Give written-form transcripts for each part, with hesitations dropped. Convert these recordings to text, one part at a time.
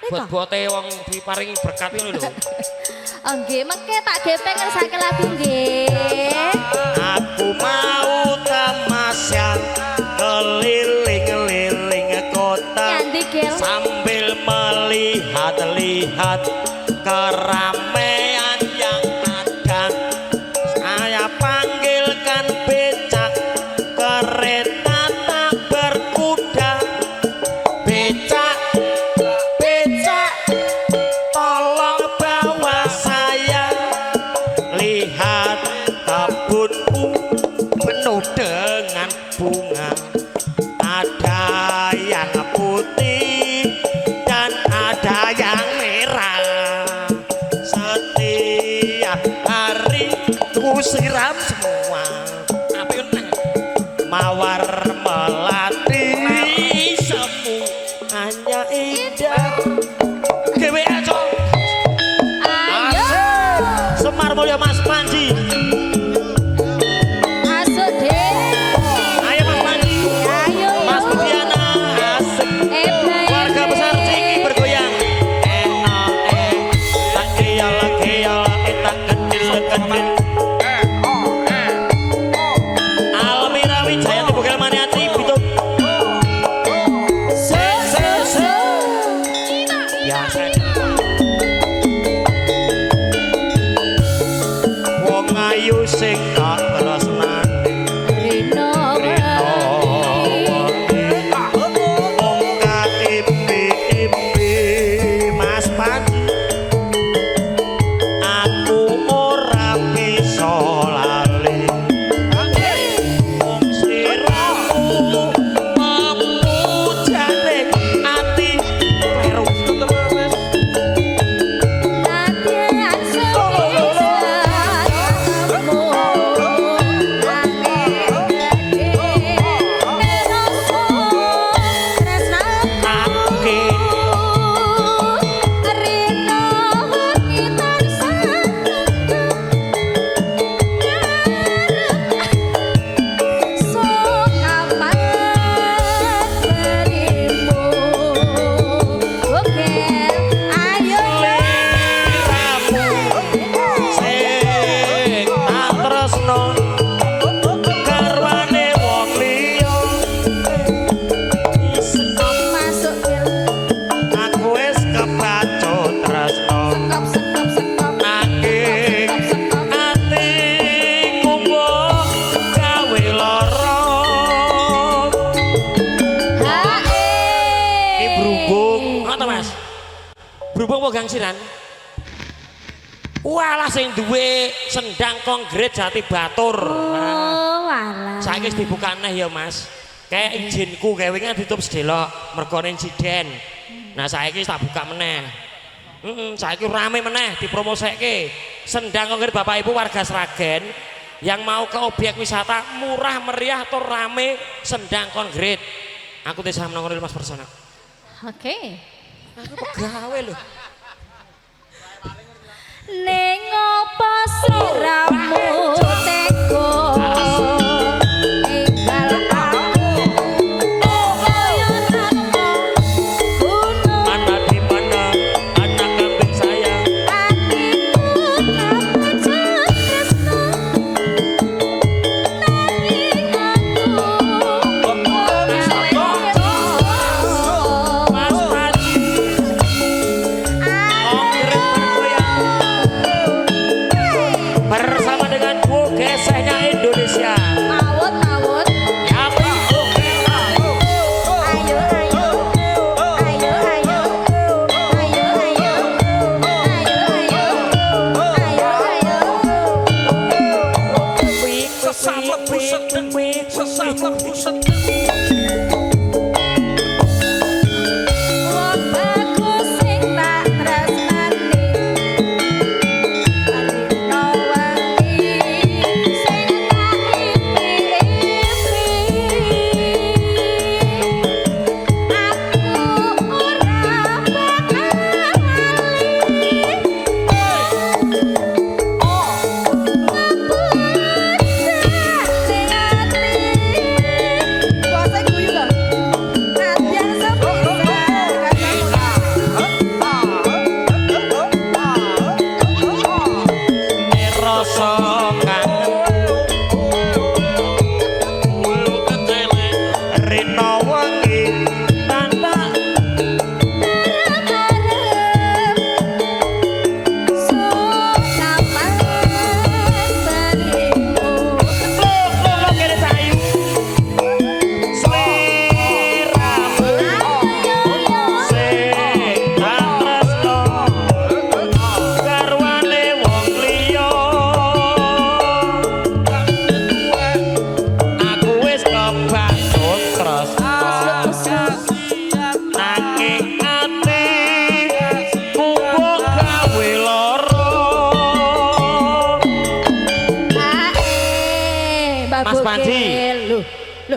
Bot-bote wong diparingi berkat ngono lho. Oh nggih, mengke tak gepeng ngersake lagu nggih. Aku mau tamasya keliling-liling kota sambil melihat-lihat keramaian yang ada. Saya panggilkan becak, kereta tak berkuda. Becak, becak, tolong bawa saya. Lihat kebunku penuh dengan bunga. Ada yang putih dan ada yang merah. Setiap hari ku siram semua. Apa itu? Mawar melati semu hanya indah. GWL cok. Ayo. Semar Mulya Mas Panji. Masuk deh. Ayo Mas Panji. Ayo. Mas Budiana asik. Warga besar Ciki bergoyang. Tak kiyal tak kecil kecil. Almira Wijaya Bukal Maniati Bitung. Se. Biasa. Wong ayu sing tak tresnani. Rino. Wong kaimpi-impi Mas Panji. Aku ora bisa lali. Wong sliramu memujane ati kleru. Latihan sebisanya. Berhubung gangsiran. Walah sing duwe sendang konkret Jati Batur. Oh, walah. Saiki wis dibuka neh ya, Mas. Kayak izinku gawe kan ditutup sedelok mergo insiden. Nah, saiki wis tak buka meneh. Saiki rame meneh dipromosekke. Sendang konkret Bapak Ibu warga Sragen yang mau ke objek wisata murah meriah tur rame sendang konkret. Aku desa menang Mas Persona. Oke. Aku pegawai lho. Ning apa siramu tega enggal aku kaya tanpa gunung Mana di mana anak kambing saya. atiku kapecah tresno nanging aku Mas Panji ongkrit bergoyang bersama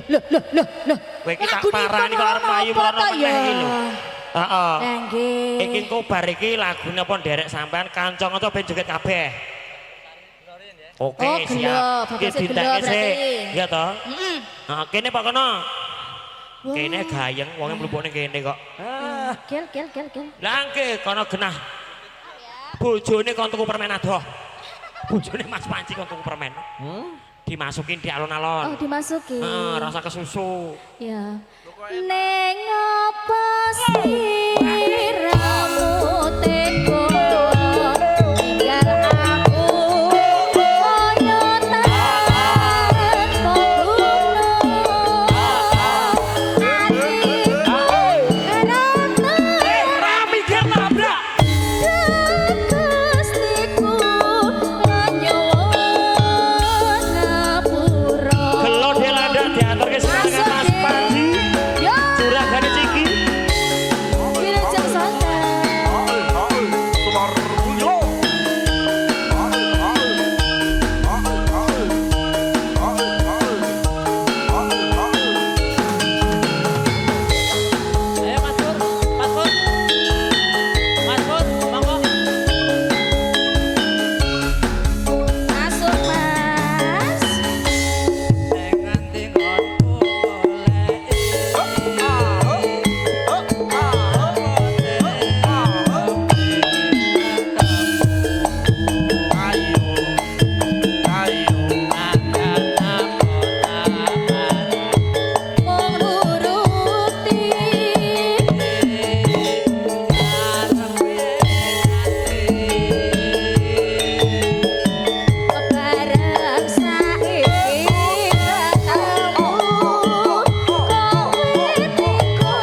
Kowe iki tak parani kok arep mlayu mlono meneh iki lho. Heeh. Lah nggih. Iki engko bar iki lagune apa nderek sampean kanca-kanca ben joget kabeh. Oke, Oh, siap. gelo, Iki bagusnya gelo dinteke berarti. sik. Iya toh? Heeh. Heeh, kene Pak kono. Wah. Kene gayeng wonge mlebok ning kene kok. Ah. Gel. Lah nggih kono genah. Bojone kon tuku permen adoh. Bojone Mas Panci kon tuku permen. Dimasukin di alon-alon. Oh, dimasukin. Heeh, rasa kesusu. Ya. Neng apa siramu teko tinggal aku koyo tangan gunung ati Rami dia nabrak. Gustiku nyuwun ngapura. Gelo dia landak diaturke dengan Mas Panci. Yo, Juragane Ciki. Wilujeng santai. Ayo Mas Pur, monggo. Masuk Mas. Dengan tingonku Mung nuruti bareng saiki ketemu kowe teko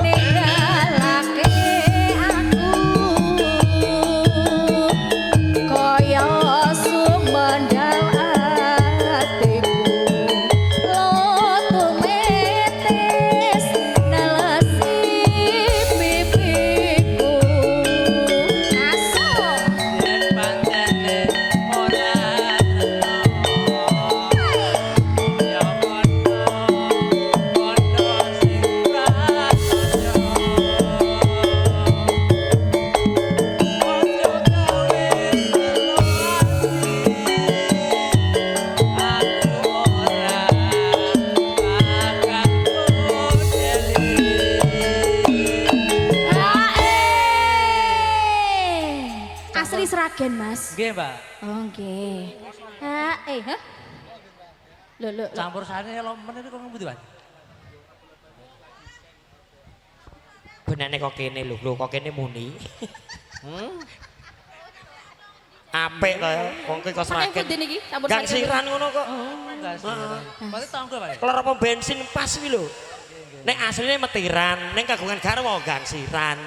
ninggalake aku kaya sumendang atiku lotu metes nelesi pipiku asal yen pancene ora ya kono sing prasaja ojo gawe aku ora akan kudeli. asli Sragen Mas. Nggih, Mbak. Oh nggih. Hah? Lho. Campur sane lomen itu kok ngebuti, Mas? Benane kok kene lho kok kene muni. Apik to ya, wong ki kok Sampai Sragen. pundi niki? Campur Gang Sragen. siran ngono kok. Enggak sih. Berarti tangga, Pak. Kelar apa bensin pas kuwi lho. Nek asline metiran, ning kagungan garwa gang siran.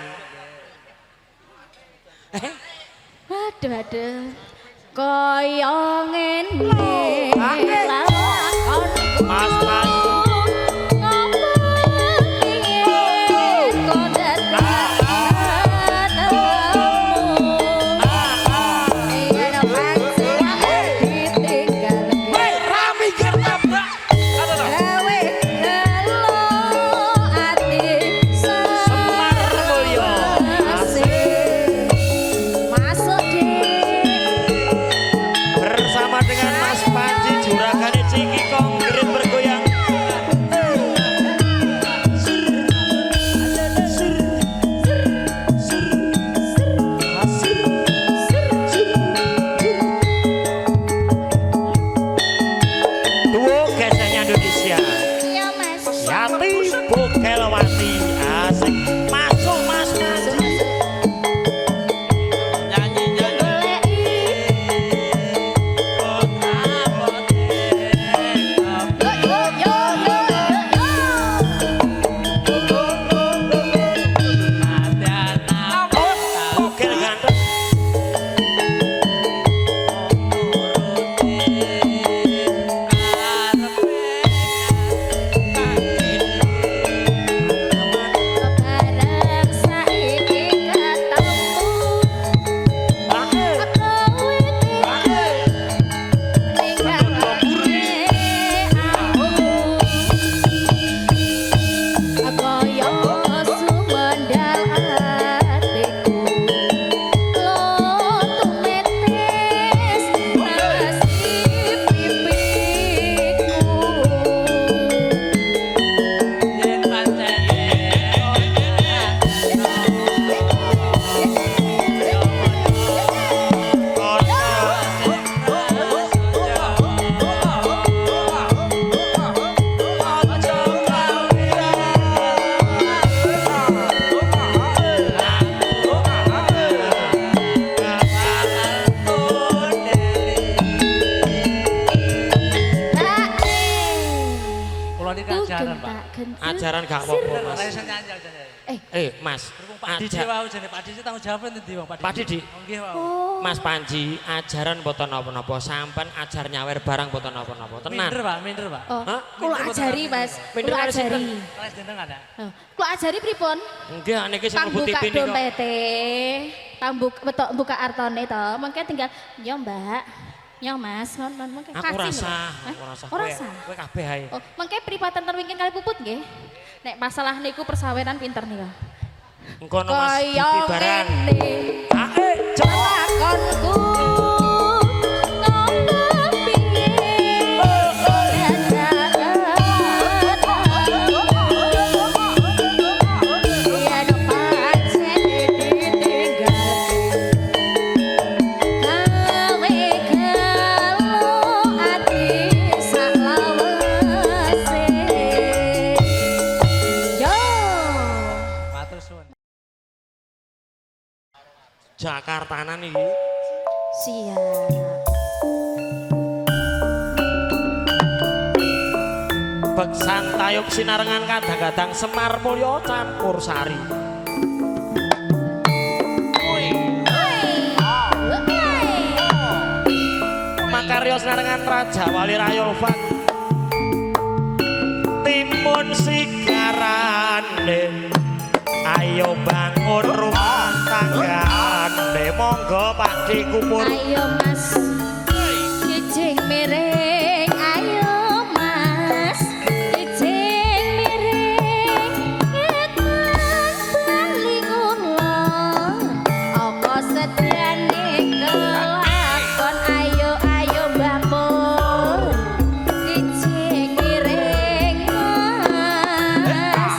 Aduh. Kaya ngene lakonku. Mas Panci. Rami ger nabrak. Semar Mulyo. Bersama dengan Mas Panci Juragane Ciki Konkret bergoyang. Duo geseknya Indonesia. Yati Bukelwati asik. Masuk Mas Panci. Bukel ganteng. Ajaran gak apa-apa, Mas. Ora iso nyanyi aja. Mas. Pak Didi wae jane Pak Didi tanggung jawab endi wong Pak Didi. Pak Didi. Nggih wae. Oh. Mas Panji, ajaran boten napa-napa, sampean ajar nyawer barang boten napa-napa. Tenan. Minder, Pak. Oh, Hah? kula ajari, Mas. Minder Kula kali sinten? ajari. Les dendeng ada. Oh, kula ajari pripun? Nggih, niki sing mlebu Pambuka TV niku. dompete, pambuk buka artone to, mengke tinggal yo Mbak, yo Mas, ngono mengke Aku kasih lho. rasa, Hah? aku rasa. Oh, rasa. Kowe kabeh ae. Oh, mengke pripaten terwingking kali puput nggih. Nek masalah niku persaweran pinter nika. Engko Mas Kaya Didi barang. ngene. Ae, cepet. Lakonku ngomong piye yen pancen ditinggal gawe gelo ati saklawase yo Matur suwun. Jakartanan iki. siap. Beksan tayub sinarengan kadang-kadang Semar Mulya campur sari. Makarya sinarengan Raja Wali Rayulvan. Timun sigarane. Ayo bangun rumah tanggane. Monggo Pakde Kupur. Ayo Mas, kijing miring. Ayo Mas, kijing miring. Ngetan bali kula, apa sedyane kelakon. Ayo Mbak Pur, kijing miring Mas,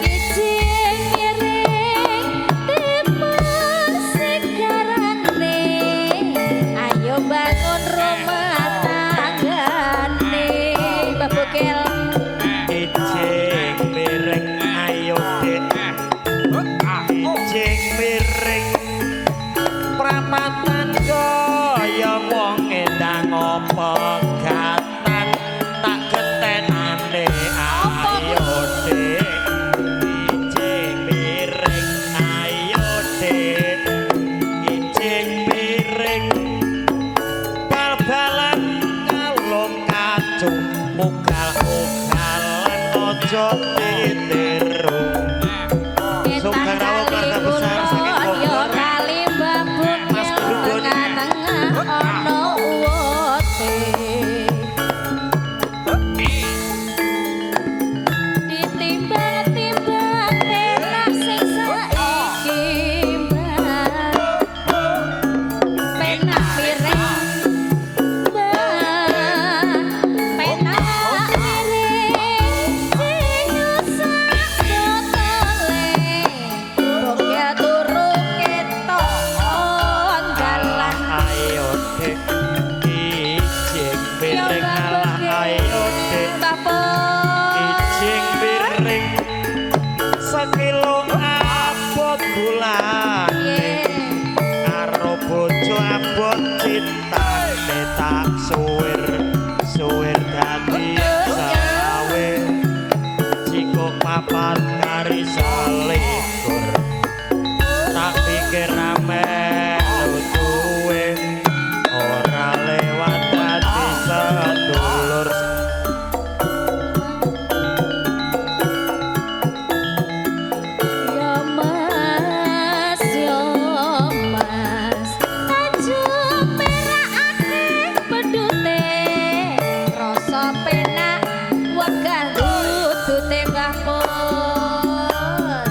kijing miring. Timun sigarane. Ayo bangun rumah tanggane. Mbak Bukel. Ijing miring ayo Dik. Ijing miring pramatan kaya wong endang apa gatan tak getenane ayo Dik. Ijing miring ayo Dik. Ijing miring bal-balan kalung kacung ugal-ugalan ojo ditiru. Sugeng rawuh keluarga besar saking Yo Bogor. kali Mbak Mas Bukel Kedukun. tengah-tengah ono uwote. Ditimbang-timbang penak sing saiki Mbak. Penak miring Mbak. Penak miring sing usah botole. Bokya turu ketok dalan. Ayo Dik. Ijing miring alah ayo Dik. Ijing miring sekilo abot bulan karo bojo abot cintane tak suwir dadi sawe cikuk papat kari selikur tak pikir melu duwe ora lewat dadi sedulur. Yo Mas, aja perakake pedute, rasa penak wegah dudute Mbah Pur.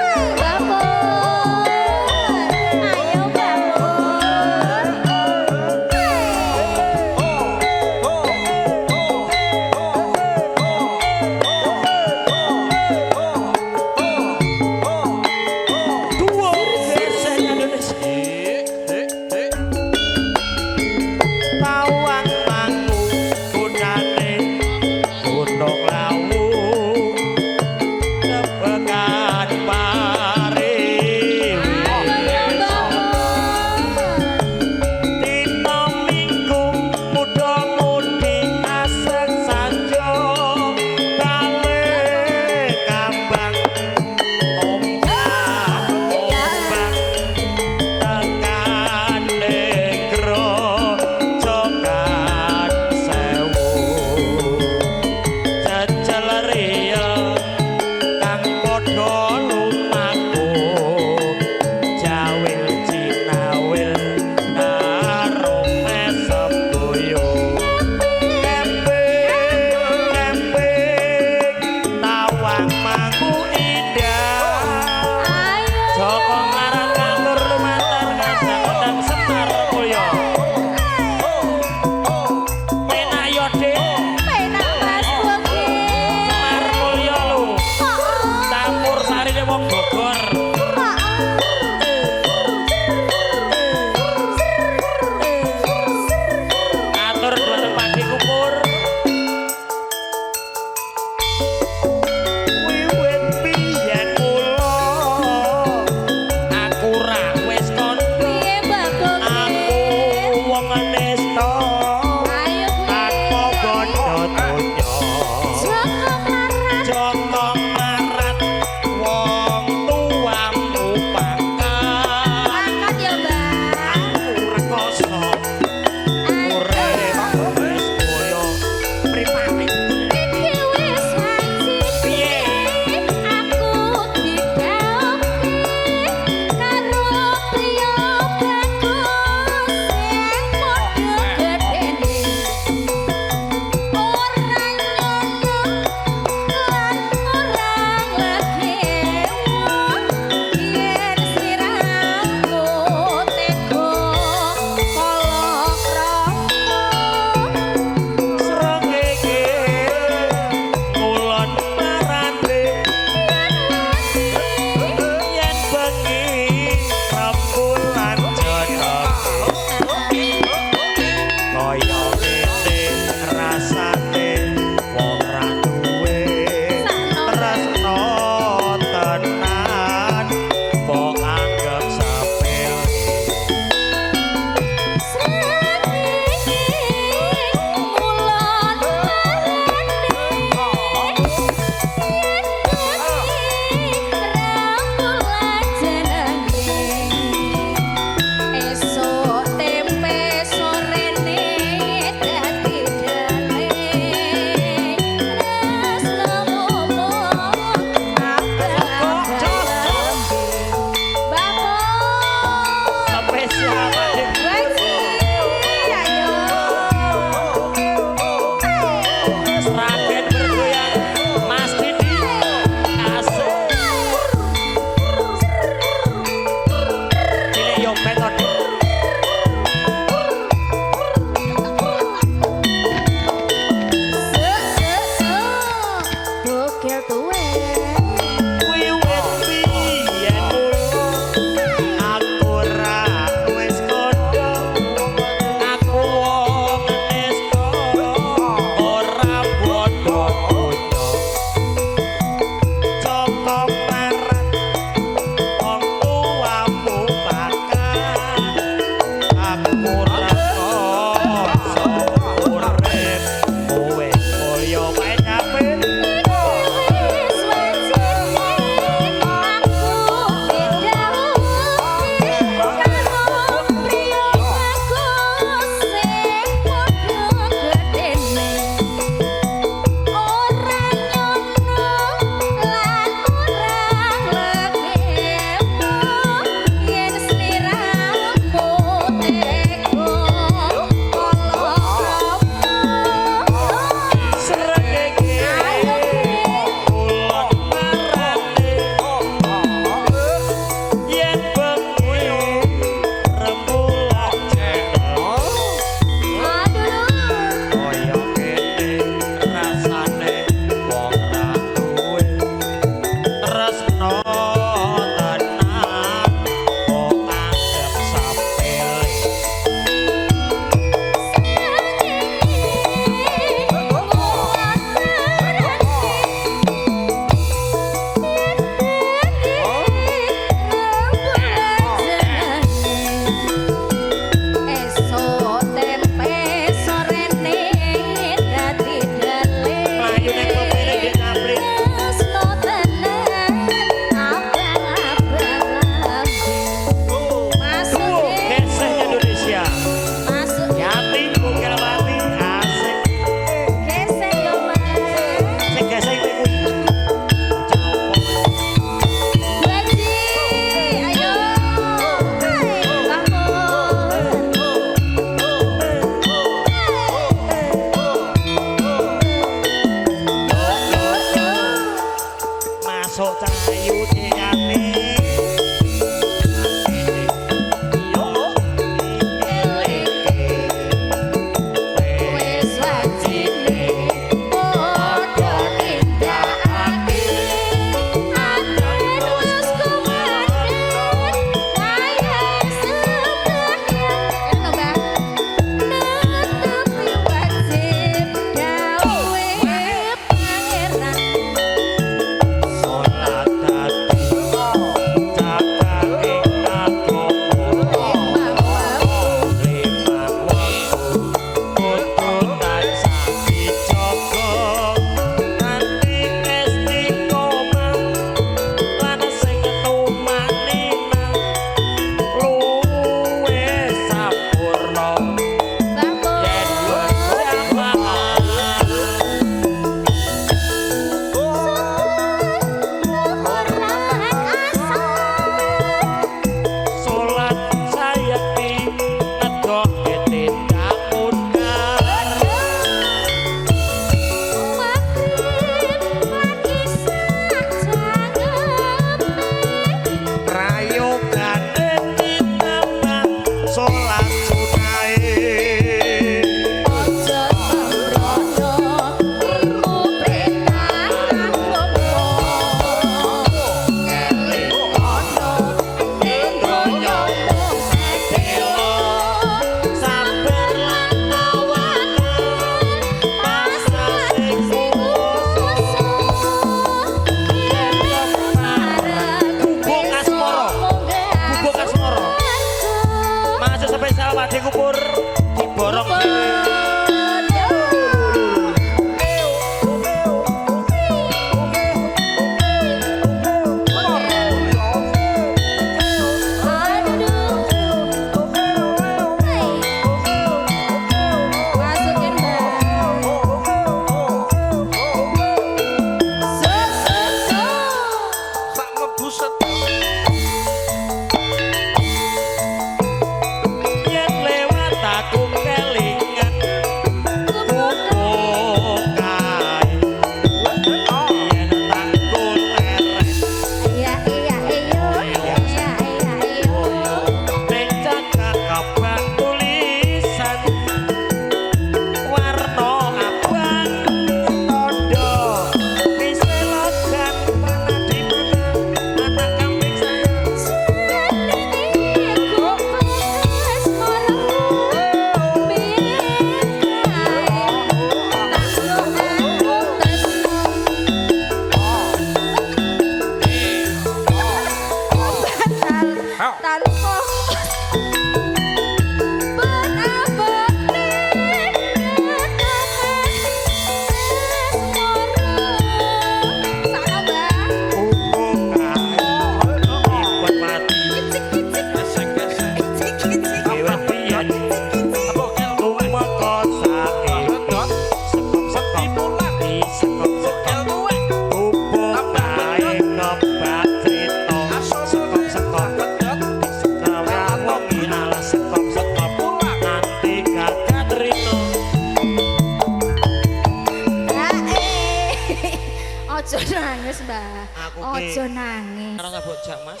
Ojo nangis, Mbah. Ojo nangis. Ora sabuk jak, Mas.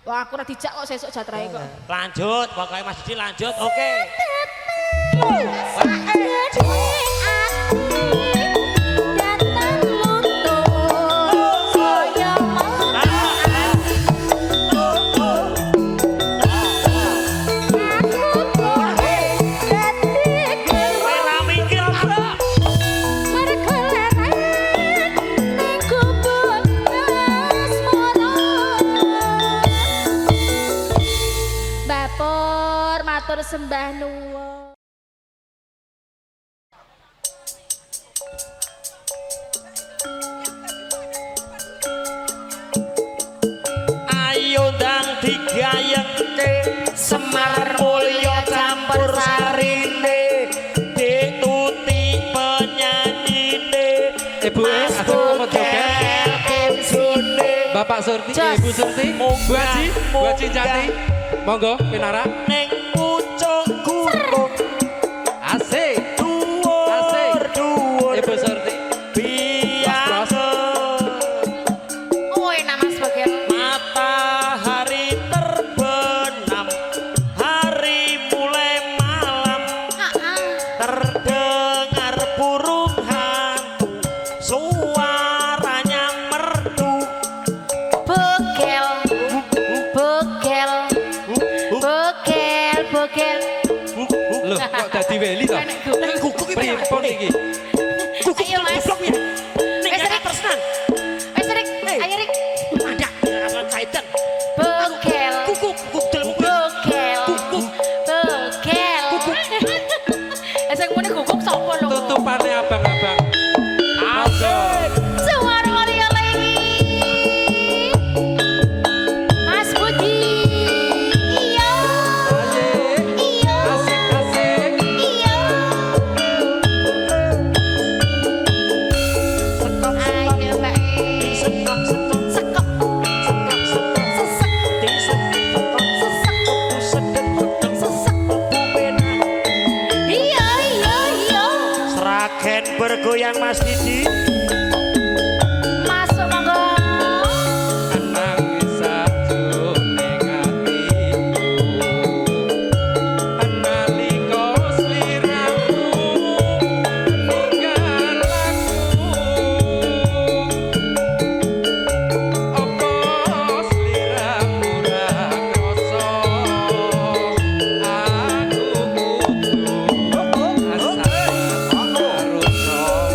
Wah, aku ora dijak kok sesuk jatrahe kok. Lanjut, pokoknya Mas Didi lanjut. Oke. Sembah nuwun. Ayo ndang digayengke Semar Mulya campur sarine dituti penyanyine Ibu asal ngomong joget. Bapak Surti, Ibu Surti, Bu Haji, Bu Haji Jati. Monggo pinara. Ning pucuk gunung Asik. dhuwur dhuwur Ibu Surti. biang Oh, enak Mas Bagel. matahari terbenam hari mulai malam terdengar burung hantu suaranya merdu Bogel. Bogel. Bogel, bogel. Loh, kok dadi weli to? Enak guguk. guguk iki Pripun iki? guguk Ayo, Mas. goblok ya ning Wes, gak Rik. tersenan Rik, ayo Rik. ada dengan kaitan Bogel. guguk delmu Bogel. Guguk. Bogel. Sing muni guguk sapa lho? Tutupane abang-abang. asik Suara Maria lagi. Mas Budi. Iya. Asik. Iya. Asik-asik. Iya. Ayo Mbak. sekok sekok Sekok. Sesek. Sesek. Sesek. Iya, iya, iya. Seragen bergoyang Mas Didi Masuk monggo. Nangis sajroning atiku. Nalika sliramu ninggal aku. Apa sliramu ra krasa aku kudu asal karo sapa.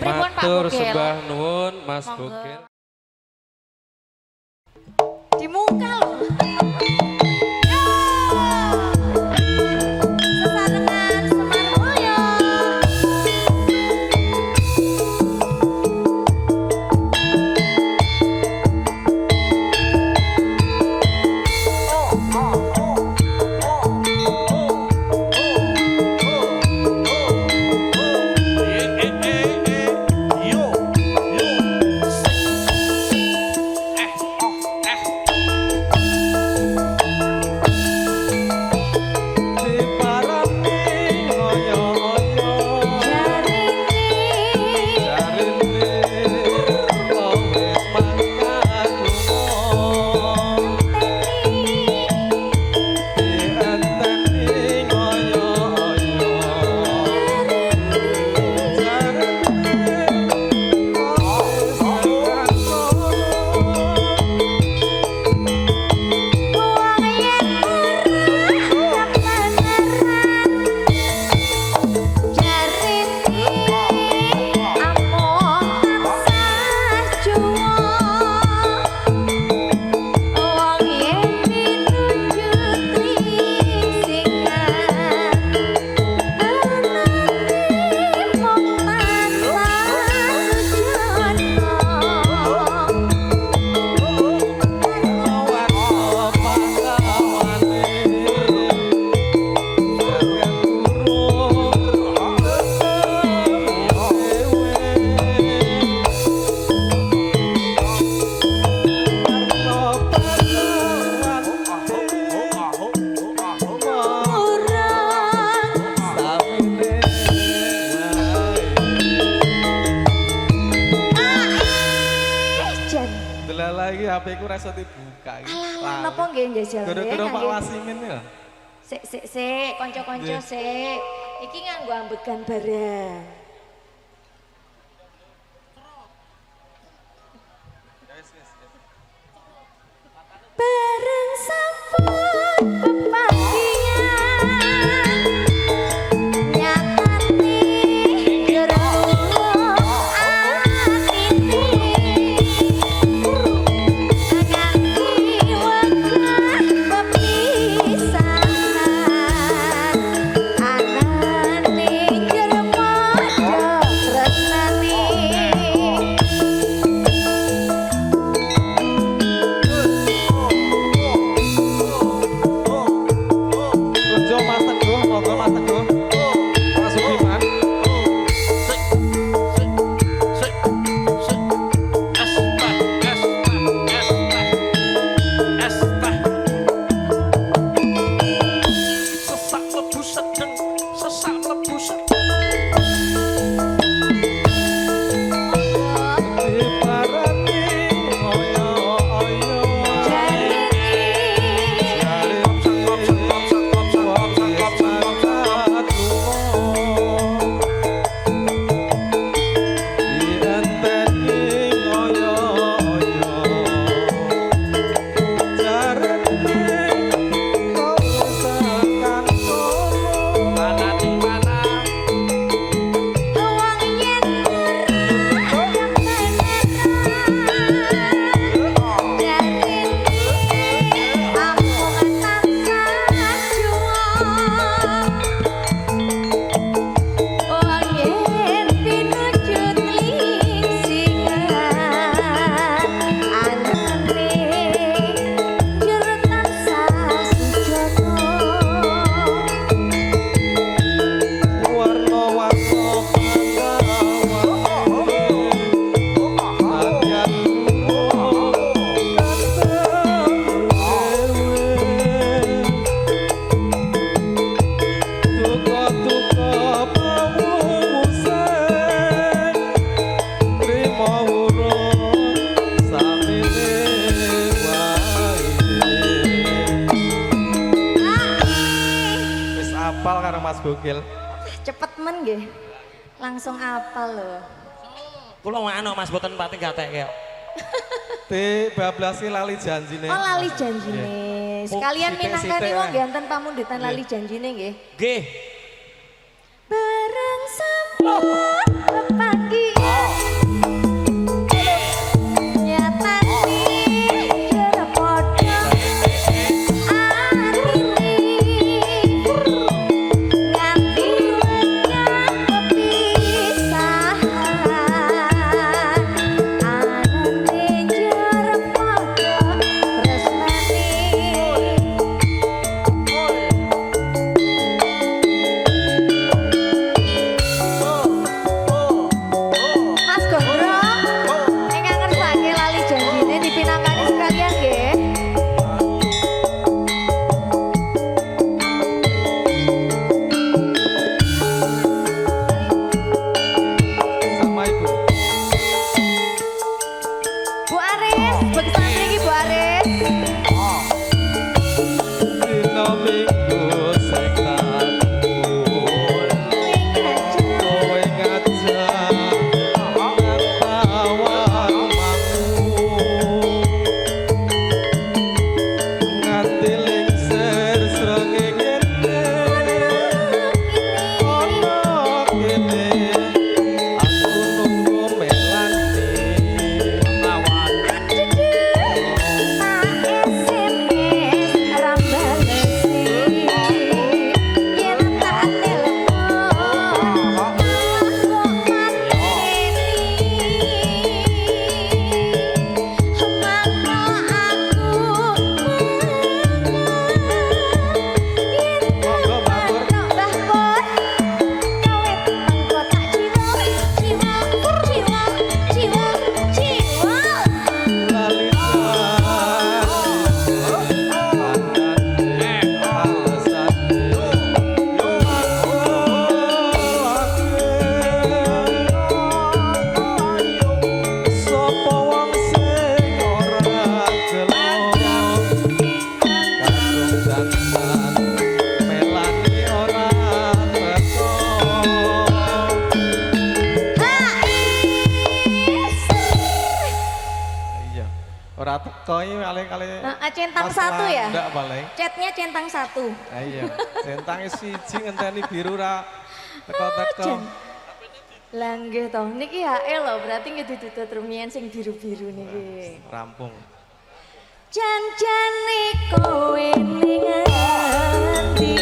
Pripun, Pak matur Bugil? sembah nuwun Mas Monggo. Bugil. Di muka loh. Sesarengan Semar Mulyo. Lagi HP ku rasa dibuka iki. Alah, napa nggih njajal nggih? Gara-gara Pak Ngangge- Wasimin ya. Sik, kanca-kanca sik. Iki nganggo ambegan barang. Bareng sampun pepanggian nyatane jero atine nganti wekah pepisahan anane jero padha tresnane. Rejo Mas Teguh, monggo Mas Teguh. Mas Sugiman. Diparani oyo-oyo. Apal karo Mas Bugil. Cepet men nggih. Langsung apal lho. Kula ngono Mas boten pati gatek kaya. Di bablasi lali janjine. Oh lali janjine. Sekalian minangkani wong nggih enten pamundutan lali janjine nggih. Nggih. Bareng sampun pepanggian Ora teko iki kali-kali. Centang satu ya? Enggak paling. Chatnya centang satu. Iya, centang siji ngenteni biru ra teko-teko. Lah nggih to, niki HE lho, berarti nggih ditutut rumiyin sing biru-biru niki. Rampung. Jan-jane kowe ning ati.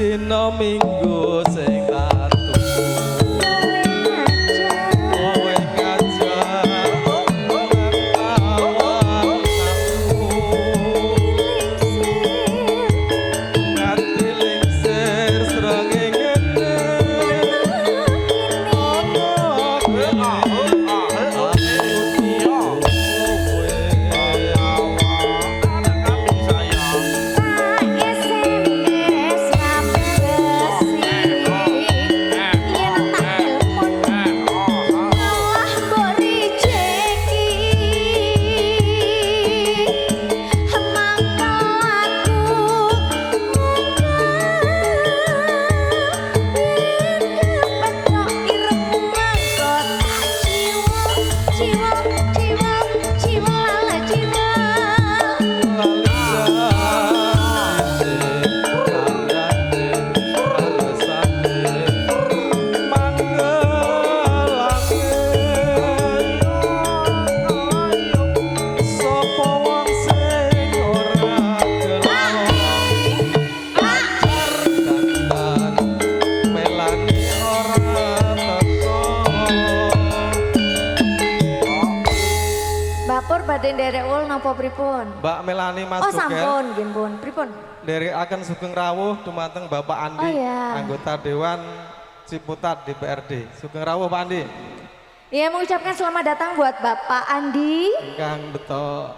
Dina Minggu sing katuku kowe ngajak ngati lingsir srengenge Bapur badhe nderek ul napa pripun? Mbak Melani Mas Oh Buker sampun, nggih pun. Pripun? nderekaken Sugeng Rawuh dumateng Bapak Andi, Oh, iya. anggota Dewan Ciputat DPRD. Sugeng Rawuh Pak Andi. Iya, mengucapkan selamat datang buat Bapak Andi. Ingkang beto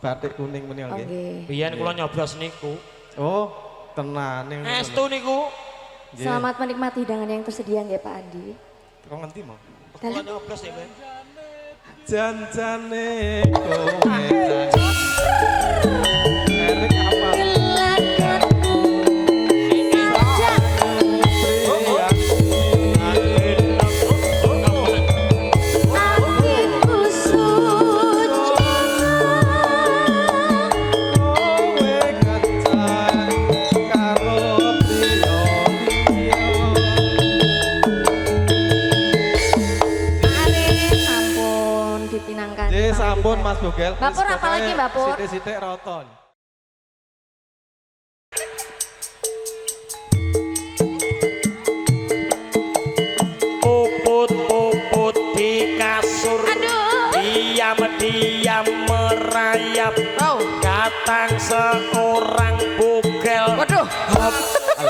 batik kuning menika nggih. Oke. Biyen kula nyoblos niku. Oh, tenan ning. Estu niku. Nggih. Selamat menikmati hidangan yang tersedia nggih Pak Andi. Kok ngendi mau? Kula nyoblos ya, Ben. Janjane kowe Erik apa? Nggih, sampun Mas Bugel. Mbak Pur, apa lagi, Mbak Pur? Sithik-sithik roton. Puput-puput di kasur. Aduh. Diam-diam merayap. Oh. Datang seorang bugel. Waduh. Hop,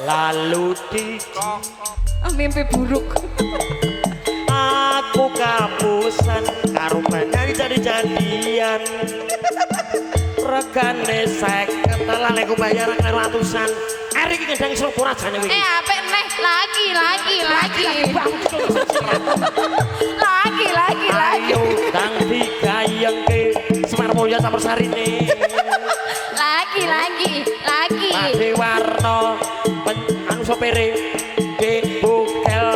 lalu dikok. Mimpi buruk. Aku kapusan karo banyak jadi-jadian. Regane 50 lah nek bayar ratusan. Ari iki ngedang sapa rajane iki. Apik neh lagi. Lagi. Ayo dang digayengke Semar Mulya Campur Sarine. Lagi. Pade warna anu sopere Dik Bukel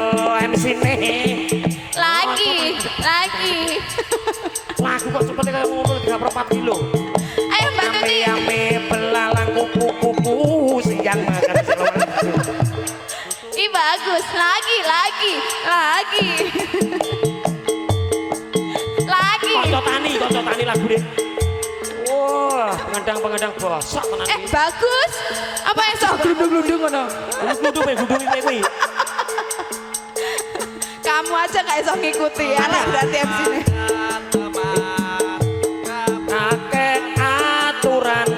MC-ne. Lagi. Lagu kok cepet kaya ngono 3/4 kilo. Ayo Mbak Tuti. Ame belalang kupu-kupu siang makan siang. Ih bagus. Lagi. Konco tani lagu deh. Wah, pengendang bosok tenan iki. Bagus. Apa yang sok glundung-glundung ngono? Glundung kuwi. Kamu aja gak iso ngikuti. Anak berarti MC-ne. Kakek aturan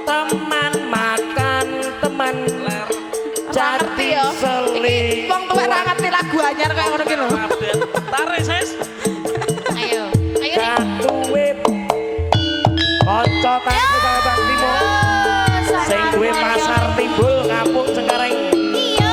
teman makan teman Ngerti jati ya. seli. Iki wong tuwek ra ngerti lagu anyar kayak ngono ki lho. Tarik ses. Ayo nih. Katuwe kanca tangku Bang Timo. Sing duwe pasar timbul kampung Cengkareng. Iya.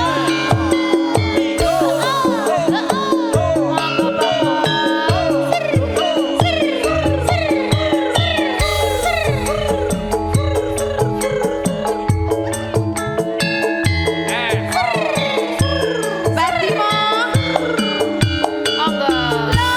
Mbak Timo. Oh enggak.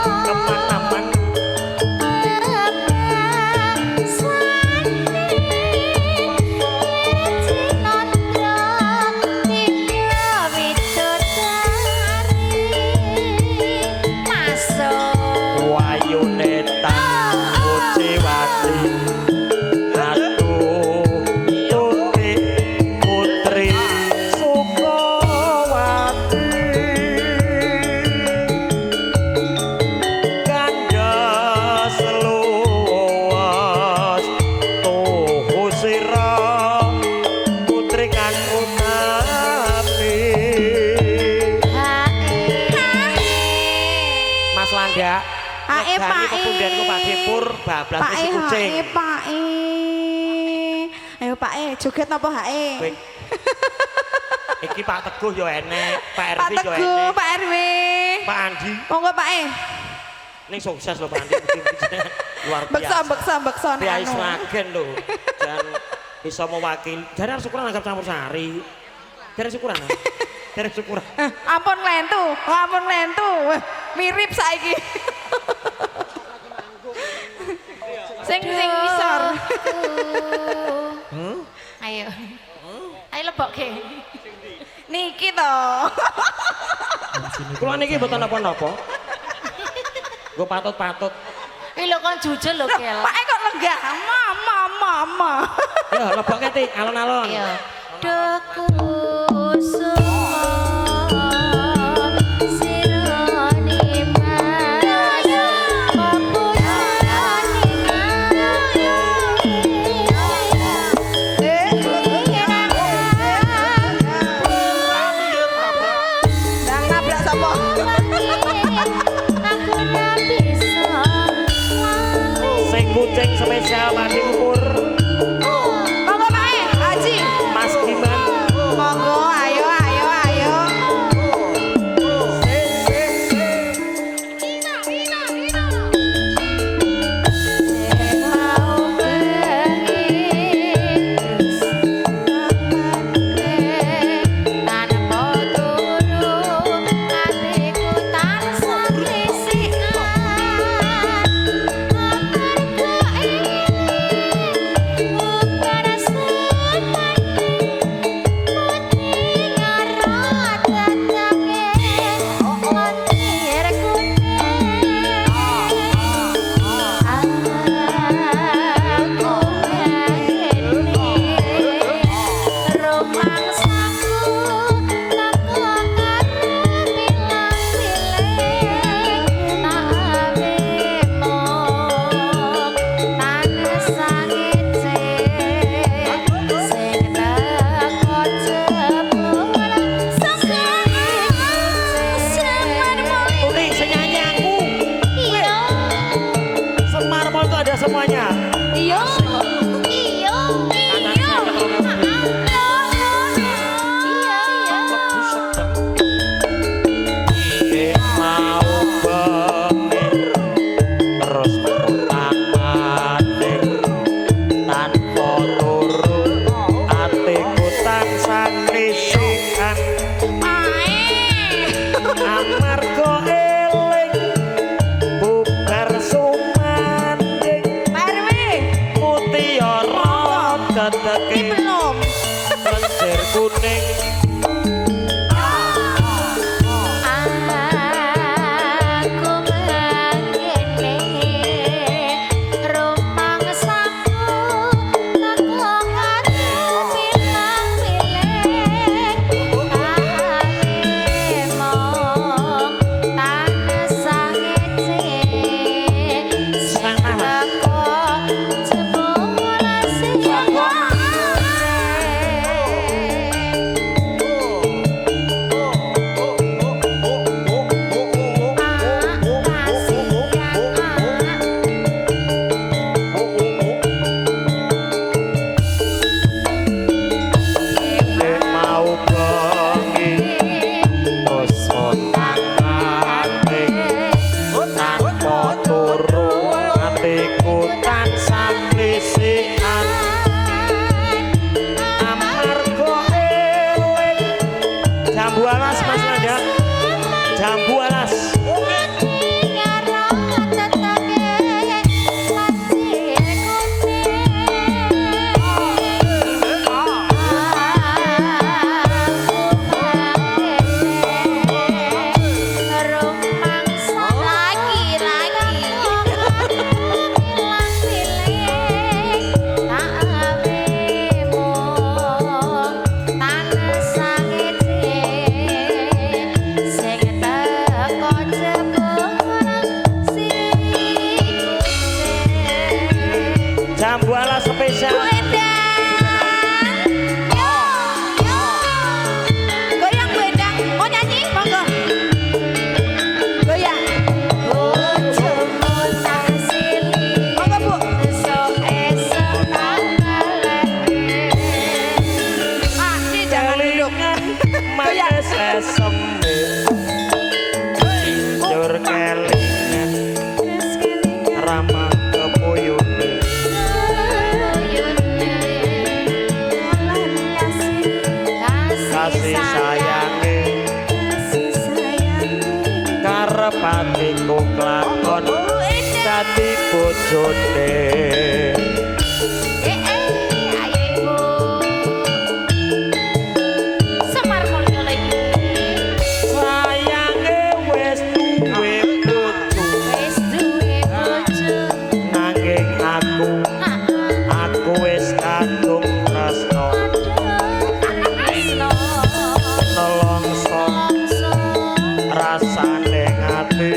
Keman-keman wayune tan kuciwati aduh tuti putri Sukawati kandha seluwas tuhu sira putri kang utapi Mas Langga Pae kemudianku pakai pur bablas si kucing. Pae. Ayo Pae, joget napa hae? Kowe- Iki Pak Teguh yo enek, Pak Pak RW yo Teguh, enek, Pak RW. Pak Andi. Monggo Pae. Ning sukses lho Pak Andi luar biasa. Beksa Priai anu. Sragen lho. Dan bisa mewakili. Jare arep syukuran anggap campur sari. Jare syukuran. Jare syukuran. Ampun nglentu. Wah, mirip saiki. Sing ngisor. Ayo. Ayo lebokke. Niki to. Kula niki mboten napa-napa. Nggo patut-patut. Iki lho kon jujur lho, Kel. Pae kok lenggah. Mama. Yo lebokke Tik, alon-alon. Ayo. Doku semua sirani mas papuyani Ndang nabrak sapa? aku nggak bisa Sing kucing spesial mandi ukur Monggo Pae, Haji. Mas Giman. Monggo, ayo. mau bengis tanpa turu hatiku tansah risikan amarga ini bukan semangat putih ngarat datangnya montir kuning aku ngene romangsaku lakon bilang pilih tak abemok tanah sangit sing teko jebul Tuti senyanyi aku. iya Semar Mall itu ada semuanya. iya iya iya Mau bengir terus utang maning tanpa turu atiku tansah risikan amarga eling bubar sumanding Pak RW, mutiara teteke belum. lenjer kuning aku mangene romangsaku teko karo bilang pilih mong tanah sangece sing teko jebul sing ramah kepuyune kasih sayange karepatiku kelakon dadi bojone sayange wis duwe bojo nanging aku wis kadung tresno nelongso rasane ngati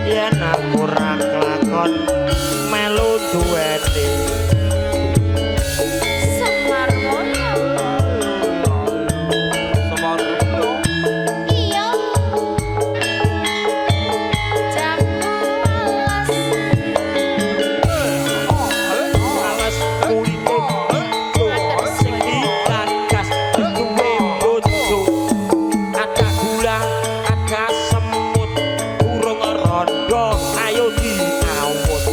yen aku ra kelakon melu duweni alas kulite sing digagas duwe bojo ada gula ada semut burung rondo ayo diawut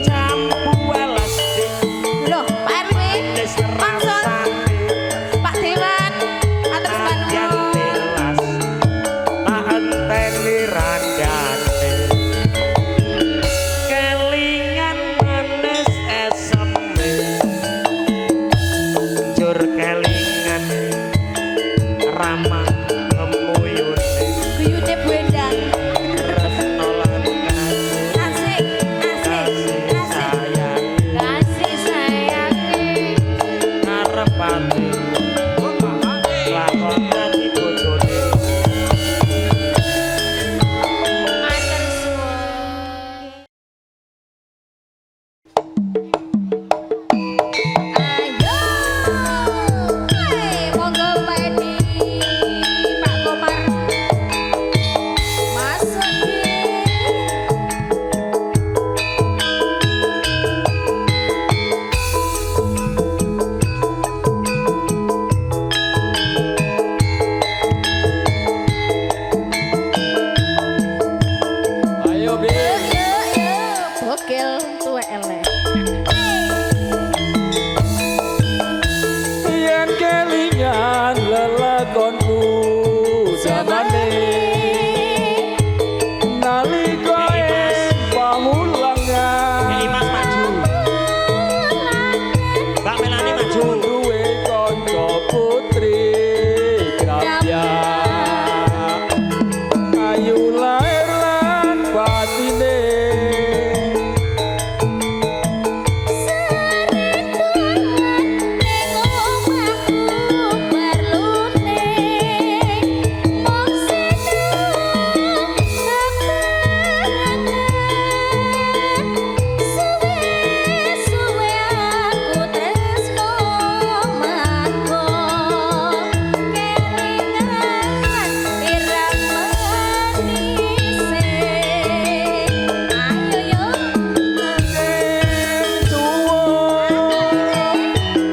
jambu alas Loh, Pak RW, wis Mangsul. rasane Pak Dewan, atur Panjang semangat. telas tak enteni randane kelingan manis eseme jur kelingan ramah kemuyune Guyune Bu Endang. tresno lan Asik, asik, asik. Kasih sayange karepati lakon dadi bojone matur suwun. Ayo, monggo Pak Edi, Pak Komar, masuk Ayo Bi. bogel tuwe elek. Yen kelingan lelakonku zamane nalika pamulangan Yai Mas maju Mbak Melani maju duwe kanca putri grapya ayu lair lan batine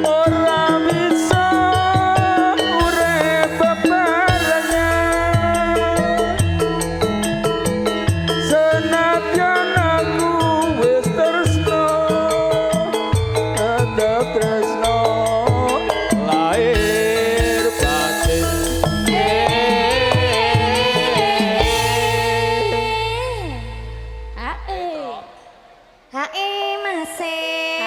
ora bisa urip bebarengan senadyan aku wis tresno tetep tresno lair batin Hae masih.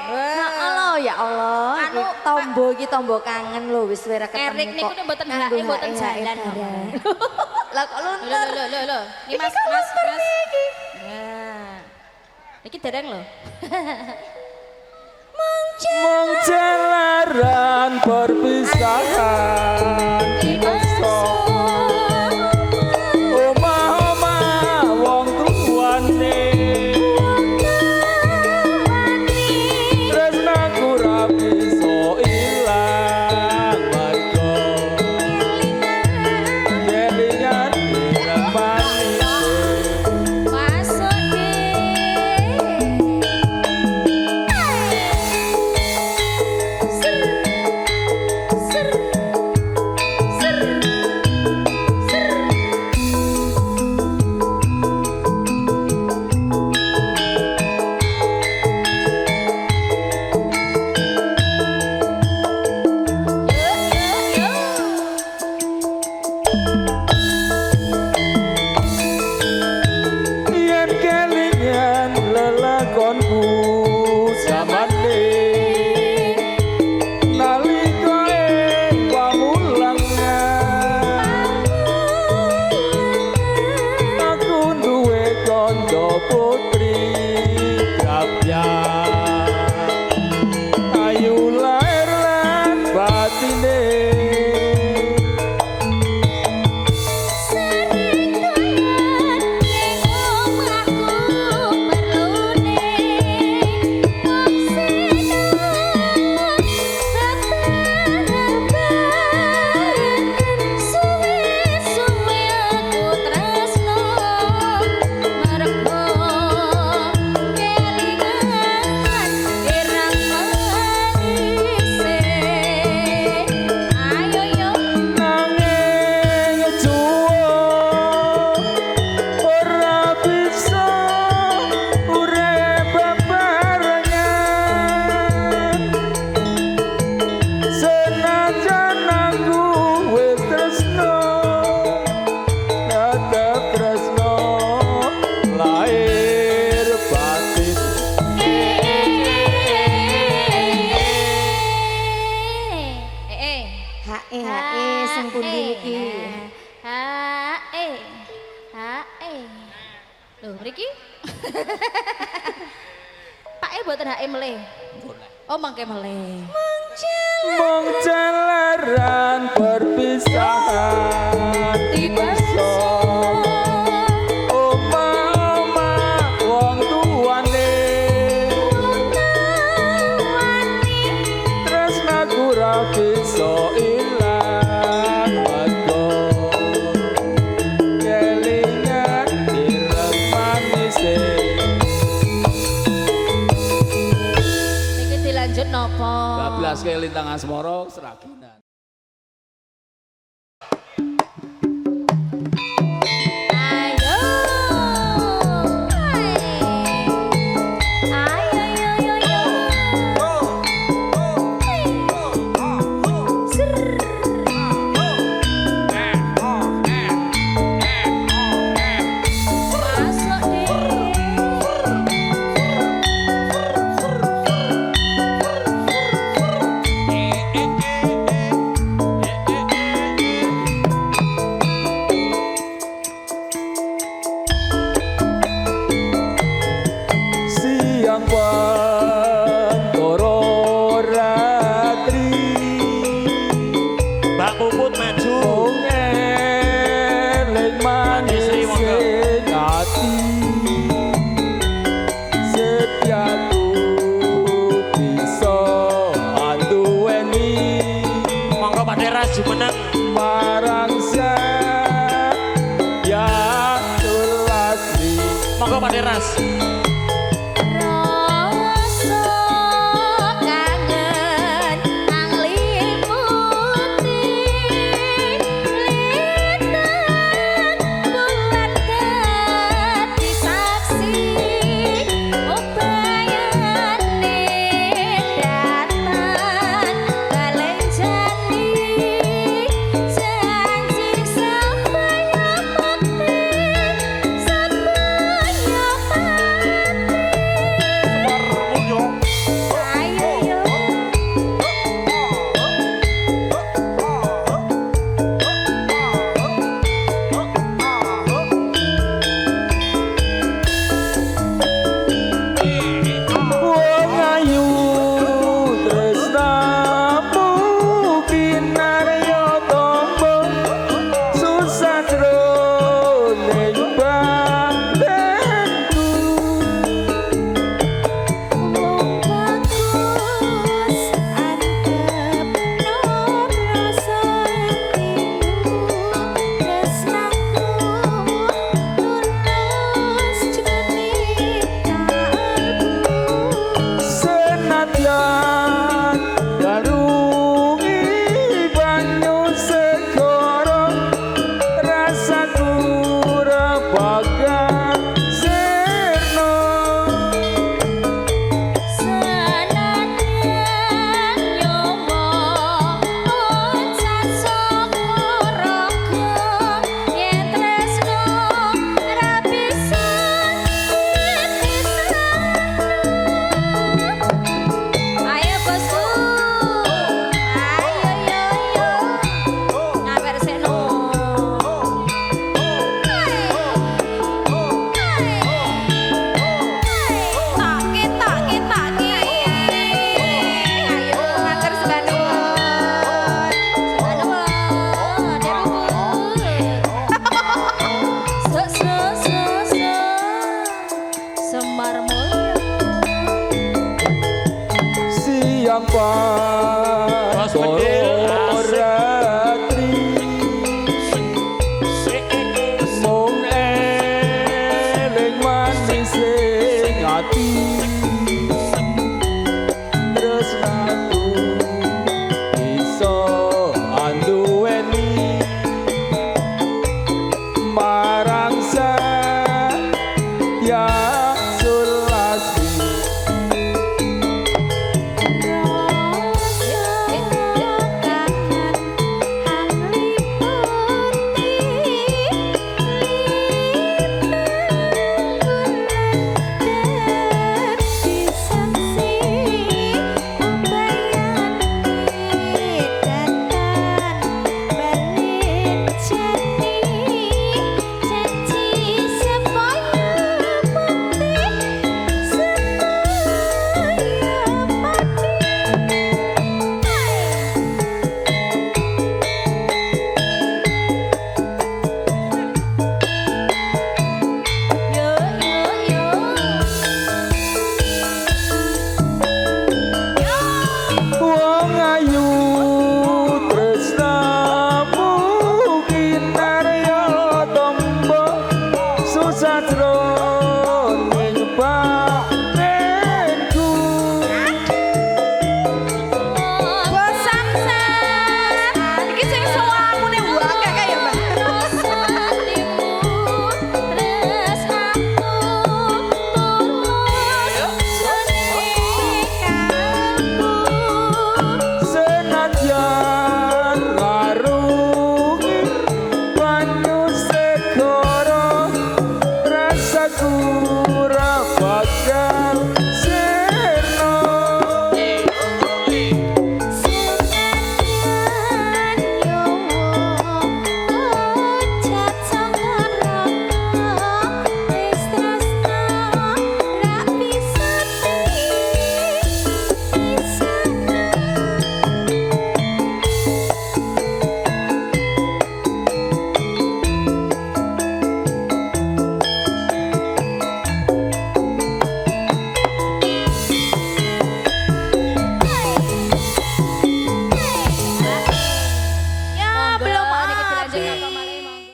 Wah. Allah ya Allah. Anu, Iki tombo iki tombo kangen lho wis wira ketemu Erik niku mboten Nganggo hae mboten hae jalan. barang. Lah kok luntur. Loh. Ini Iki Mas, kan Mas, luntur Mas. iki. Nah. Iki dereng lho. Mung jalaran perpisahan dipaksa omah-omah wong tuwane tresnaku ra bisa ilang mergo kelingan diremani yen kelingan lelakonku zamane nalika ing pamulangan aku duwe kanca putri kapyan ayu lair lan batine nanging juwo ora bisa urip bebarengan senajan aku wis tresno tetep tresno lair batin Hae sing pundi iki? Loh, mriki? Pak mboten hae meleh. Oh, mangke meleh. mung jalaran perpisahan dipaksa omah-omah wong tuwane tresnaku ra bisa ilang mergo kelingan diremani Niki dilanjut napa? bablas kelintang asmara seraginan Ayo. Ayo yo yo yo. Masuk siang pentoro ratri Mbak Puput maju. ngeling manis Sri, monggo. hati setiaku bisa anduweni Monggo Pak Deras jumeneng. marang ya tulasri Monggo Pak Deras. Roh gampang Bos Bedil, ratri mung eling manis sing ati tresnaku iso anduweni marang Satya Sulasmi wong ayu tresnamu kinarya tombo susah jroning batinku Bos Samsat. Iki sing sawangune wae kaya Mbak. senadyan larungi banyu segara rasaku ora bakal sirna Ya belum Monggo, niki habis. dilanjut Kakak Malih, monggo.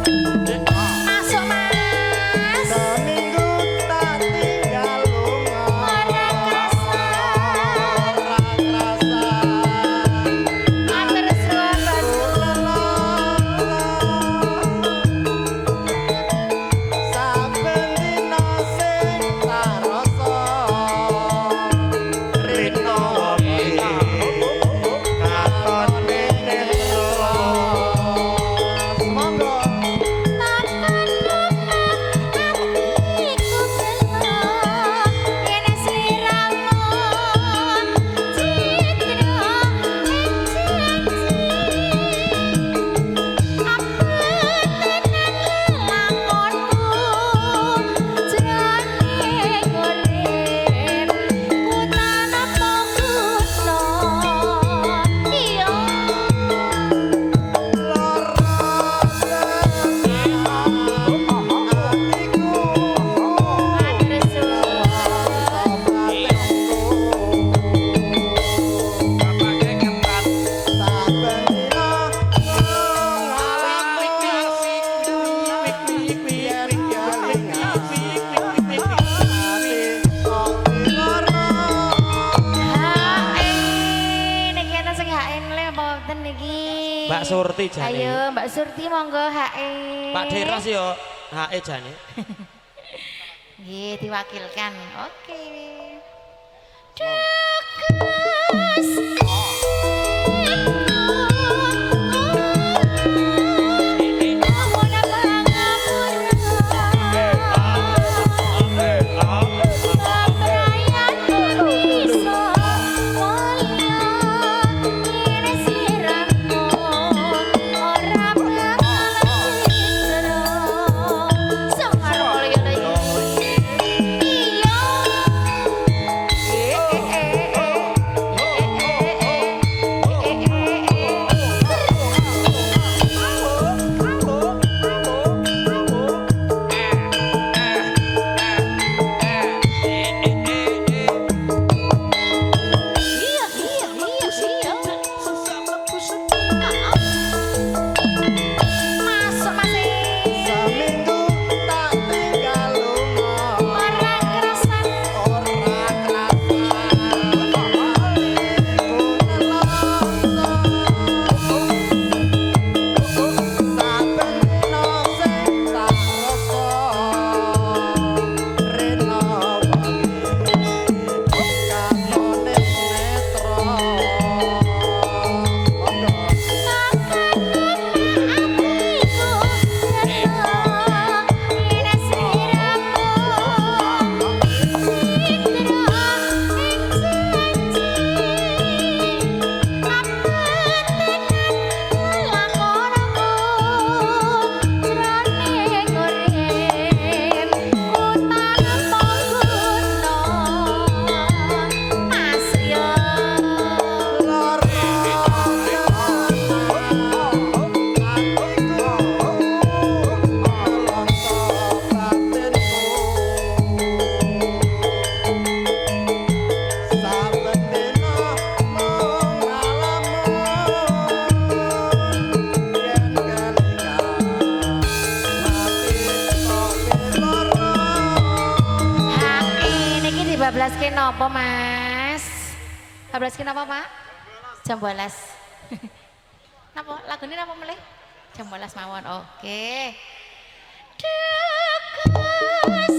Masuk Mas. Seminggu tak tinggal lunga Ora krasa. Matur suwun Bos. saben dina sing tak rasa rino wengi katon netra monggo Mbak Surti jane. Ayo Mbak Surti monggo HE. Pak Deras yo HE jane. Nggih, diwakilkan. Oke. Dekas. Ngapura. bablas ki napa Mas? Bablas ki napa Pak? Jam 12. Napa lagune napa melih? Jam 12 mawon. Oke. Dekat